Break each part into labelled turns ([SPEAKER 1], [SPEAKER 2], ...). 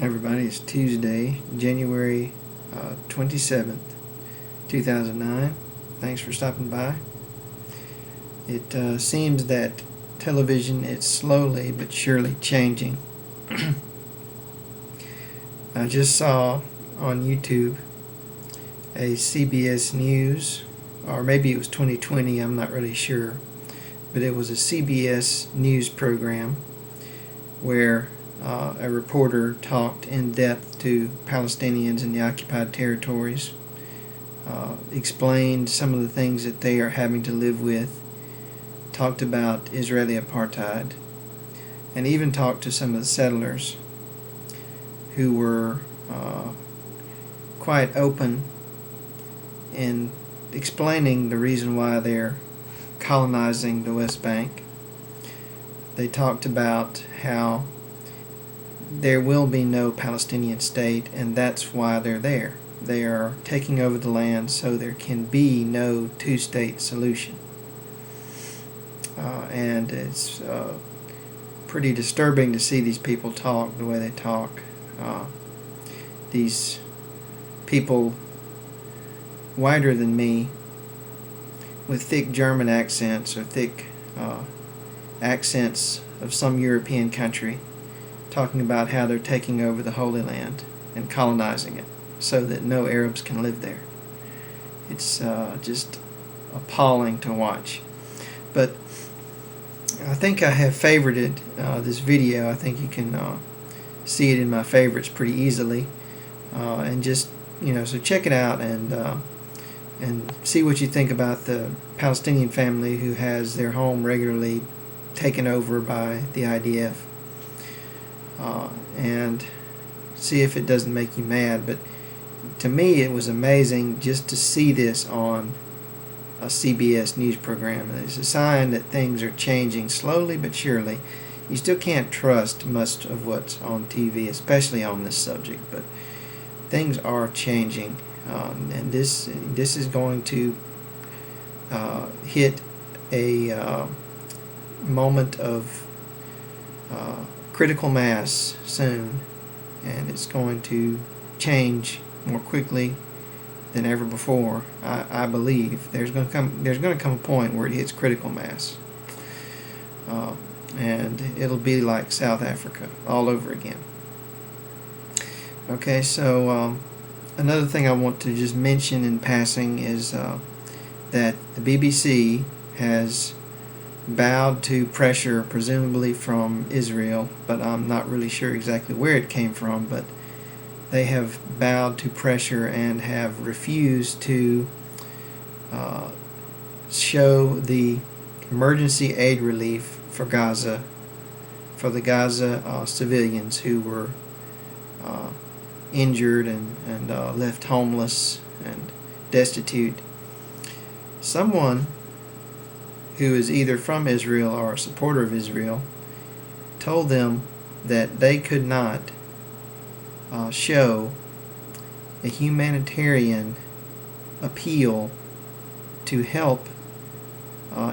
[SPEAKER 1] Hi everybody, it's Tuesday, January 27th, 2009. Thanks for stopping by. It seems that television is slowly but surely changing. I just saw on YouTube a CBS News, or maybe it was 2020, I'm not really sure, but it was a CBS News program where a reporter talked in depth to Palestinians in the occupied territories, explained some of the things that they are having to live with, talked about Israeli apartheid, and even talked to some of the settlers who were quite open in explaining the reason why they're colonizing the West Bank. They talked about how there will be no Palestinian state, and that's why they're there. They are taking over the land so there can be no two-state solution. And it's pretty disturbing to see these people talk the way they talk. These people whiter than me with thick German accents or thick accents of some European country, talking about how they're taking over the Holy Land and colonizing it so that no Arabs can live there. It's just appalling to watch. But I think I have favorited this video. I think you can see it in my favorites pretty easily. And just, so check it out and see what you think about the Palestinian family who has their home regularly taken over by the IDF. And see if it doesn't make you mad. But to me, it was amazing just to see this on a CBS News program. It's a sign that things are changing slowly but surely. You still can't trust much of what's on TV, especially on this subject, but things are changing, and this is going to hit a moment of critical mass soon, and it's going to change more quickly than ever before. I believe there's going to come a point where it hits critical mass, and it'll be like South Africa all over again. Okay, so another thing I want to just mention in passing is that the BBC has bowed to pressure, presumably from Israel, but I'm not really sure exactly where it came from, but they have bowed to pressure and have refused to show the emergency aid relief for Gaza, for the Gaza civilians who were injured and left homeless and destitute. Someone who is either from Israel or a supporter of Israel told them that they could not show a humanitarian appeal to help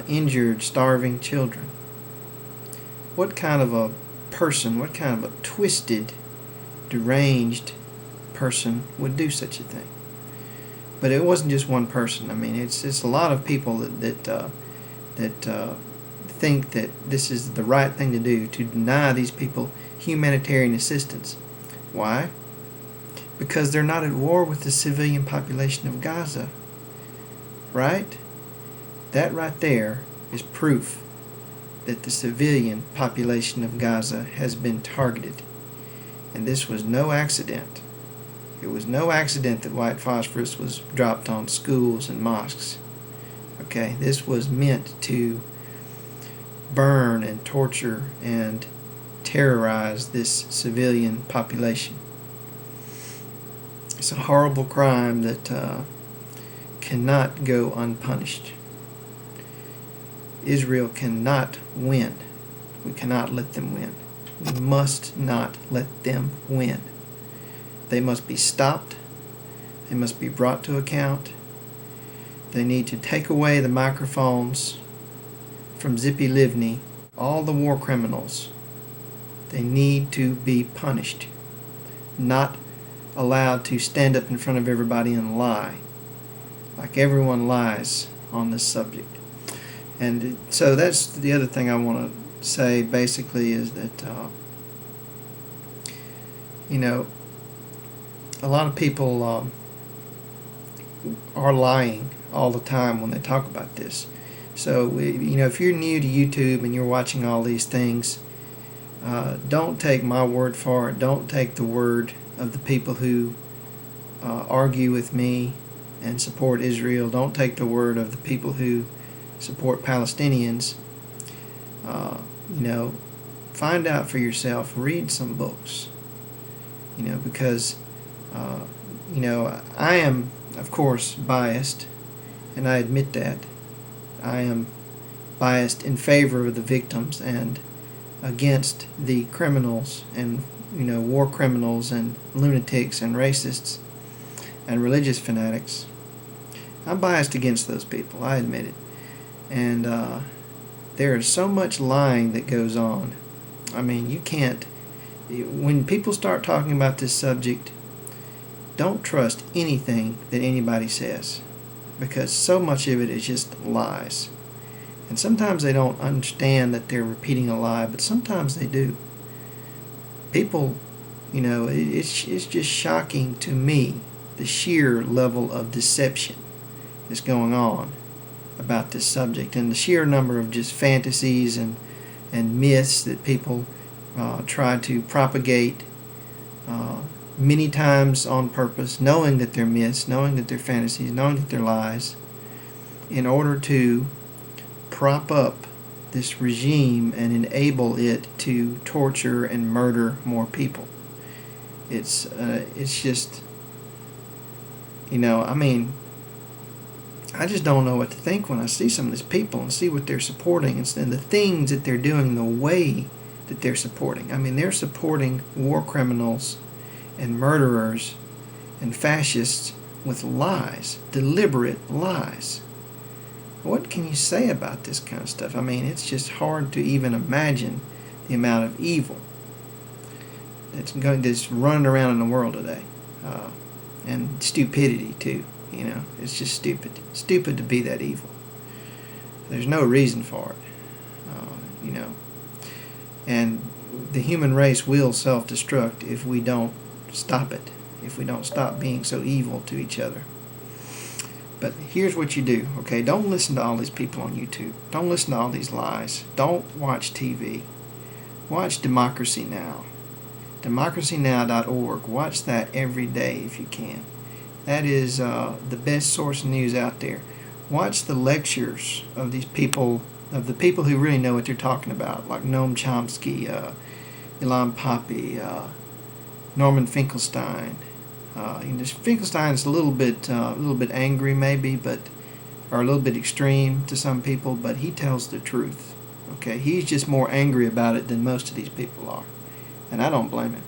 [SPEAKER 1] injured, starving children. What kind of a person, what kind of a twisted, deranged person would do such a thing? But it wasn't just one person. I mean, it's a lot of people that think that this is the right thing to do, to deny these people humanitarian assistance. Why? Because they're not at war with the civilian population of Gaza. Right? That right there is proof that the civilian population of Gaza has been targeted. And this was no accident. It was no accident that white phosphorus was dropped on schools and mosques. Okay, this was meant to burn and torture and terrorize this civilian population. It's a horrible crime that cannot go unpunished. Israel cannot win. We cannot let them win. We must not let them win. They must be stopped. They must be brought to account. They need to take away the microphones from Zippy Livni, all the war criminals. They need to be punished. not allowed to stand up in front of everybody and lie, like everyone lies on this subject. And so that's the other thing I want to say basically is that, a lot of people are lying all the time when they talk about this. So, if you're new to YouTube and you're watching all these things, don't take my word for it. Don't take the word of the people who argue with me and support Israel. Don't take the word of the people who support Palestinians. Find out for yourself. Read some books. Because I am, of course, biased, and I admit that. I am biased in favor of the victims and against the criminals and, war criminals and lunatics and racists and religious fanatics. I'm biased against those people, I admit it. And there is so much lying that goes on. I mean, you can't, when people start talking about this subject, don't trust anything that anybody says, because so much of it is just lies. And sometimes they don't understand that they're repeating a lie, but sometimes they do. People, it's just shocking to me the sheer level of deception that's going on about this subject, and the sheer number of just fantasies and myths that people try to propagate many times on purpose, knowing that they're myths, knowing that they're fantasies, knowing that they're lies, in order to prop up this regime and enable it to torture and murder more people. It's just, I just don't know what to think when I see some of these people and see what they're supporting and the things that they're doing, the way that they're supporting. I mean, they're supporting war criminals and murderers and fascists with lies, deliberate lies. What can you say about this kind of stuff? I mean, it's just hard to even imagine the amount of evil that's running around in the world today, and stupidity too. It's just stupid to be that evil. There's no reason for it, and the human race will self-destruct if we don't stop it, if we don't stop being so evil to each other. But here's what you do, okay? Don't listen to all these people on YouTube. Don't listen to all these lies. Don't watch TV. Watch Democracy Now! DemocracyNow.org. Watch that every day if you can. That is the best source of news out there. Watch the lectures of these people, of the people who really know what they're talking about, like Noam Chomsky, Ilan Pappy, Norman Finkelstein. Finkelstein's a little bit angry maybe, or a little bit extreme to some people, but he tells the truth. Okay, he's just more angry about it than most of these people are, and I don't blame him.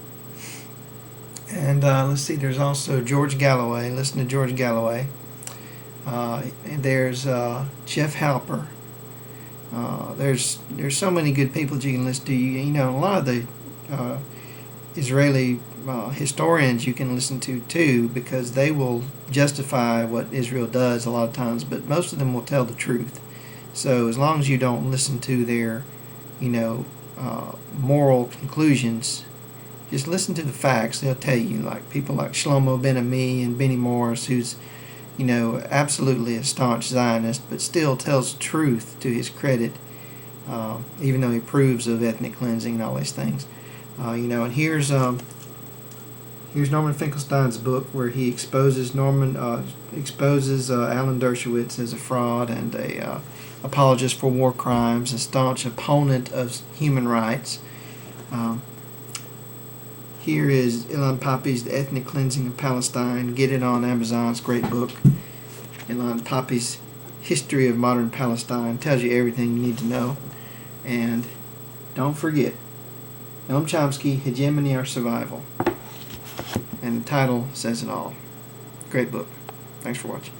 [SPEAKER 1] And let's see, there's also George Galloway. Listen to George Galloway. And there's Jeff Halper. There's so many good people that you can listen to. A lot of the Israeli historians you can listen to too, because they will justify what Israel does a lot of times, but most of them will tell the truth. So as long as you don't listen to their, moral conclusions, just listen to the facts. They'll tell you, like people like Shlomo Ben-Ami and Benny Morris, who's, absolutely a staunch Zionist, but still tells the truth to his credit, even though he approves of ethnic cleansing and all these things. And here's Norman Finkelstein's book, where he exposes Alan Dershowitz as a fraud and a apologist for war crimes, a staunch opponent of human rights. Here is Ilan Pappy's The Ethnic Cleansing of Palestine. Get it on Amazon. It's a great book. Ilan Pappy's History of Modern Palestine tells you everything you need to know. And don't forget, Noam Chomsky, Hegemony or Survival. And the title says it all. Great book. Thanks for watching.